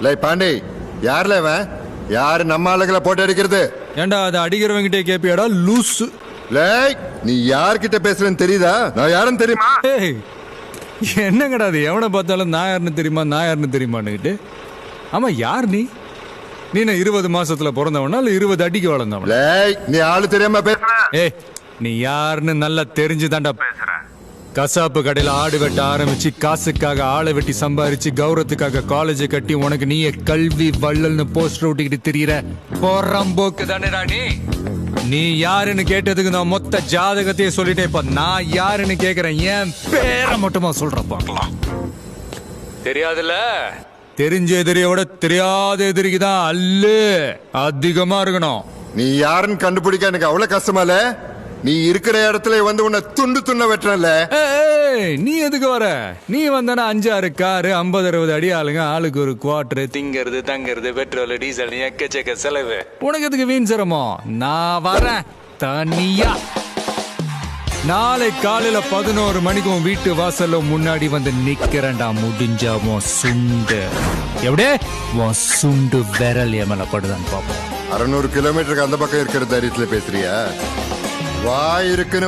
லை பாண்டி, யார்ல இவன்? யாரு நம்ம ஆளுகளை போட்டு அடிக்கிறது? ஏண்டா அதை அடிக்கிறவங்கிட்டே கேப்பியாடா லூசு? லை, நீ யார்கிட்ட பேசுறேன்னு தெரியுதா? நான் யாருன்னு தெரியுமா? ஏய், என்னங்கடா அது? எவனை பார்த்தாலும் நான் யாருன்னு தெரியுமா, நான் யாருன்னு தெரியுமான்னுக்கிட்டு. ஆமா, யார் நீ? நீ 20 மாசத்துல பிறந்தவனா இல்ல 20 அடிக்கு வளர்ந்தவனா? லை, நீ ஆளு தெரியாம பேசுற. ஏய், நீ யாருன்னு நல்லா தெரிஞ்சுதான்டா பேசுற. கசாப்பு கடையில ஆடு வெட்ட ஆரம்பிச்சு காசுக்காக ஆளை வெட்டி சம்பாரிச்சு கௌரவத்துக்காக காலேஜை கட்டி உனக்கு நீயே கல்வி வள்ளல்னு போஸ்டர் ஒட்டிக்கிட்டு திரியிற போறம்போக்கு தானேடா நீ. நீ யாருன்னு கேட்டதுக்கு நான் மொத்த ஜாதகத்தையே சொல்லிட்டேன். இப்ப நான் யாருன்னு கேக்குறேன், என் பேரை மட்டுமா சொல்ற பார்க்கலாம். தெரியாதுல்ல? தெரிஞ்ச எதிரியை விட தெரியாத எதிரிக்கு தான் அல்லு அதிகமா இருக்கணும். நீ யாருன்னு கண்டுபிடிக்க எனக்கு அவ்வளவு கஷ்டமா இல்ல? நீ இருக்கிற இடத்துல வந்து உன்னை துண்டு துண்ண வெட்டுறல. நீ எதுக்கு வர? நீ வந்தானா 5-6 காரு 50-60 அடி ஆளுங்க, ஆளுக்கு ஒரு குவார்டர், திங்கிறது தங்கிறது பெட்ரோல் டீசல் எக்கச்சக்க செலவு. உனக்கு எதுக்கு வீண் சிரமம்? நான் வரேன் தனியா. நாளை காலையில 11 மணிக்கு உன் வீட்டு வாசல்ல முன்னாடி வந்து நிக்கிறேன்டா. முடிஞ்சா உன் சுண்டு எப்படியே உன் சுண்டு விரல் எமல படுதான்னு பாப்போம். 600 கிலோமீட்டருக்கு அந்த பக்கம் இருக்கிற தைரியத்துல பேசுறியா? வாய் இருக்குன்னு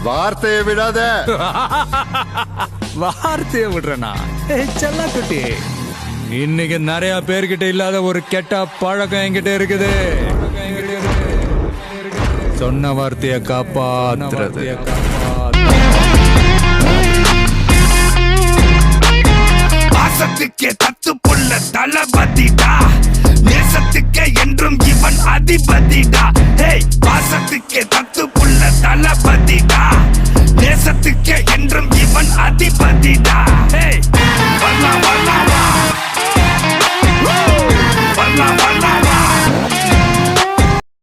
வார்த்தையை விடாத. வார்த்தையை விடுறனா? செல்ல குட்டி, இன்னைக்கு நிறைய பேர்கிட்ட இல்லாத ஒரு கெட்ட பழக்கம் என்கிட்ட இருக்குது. சொன்ன வார்த்தையை காப்பாத்துறது. பாசத்துக்கே தத்து புள்ள தளபதிடா, நேசத்துக்கே என்றும் இவன் அதிபதிடா.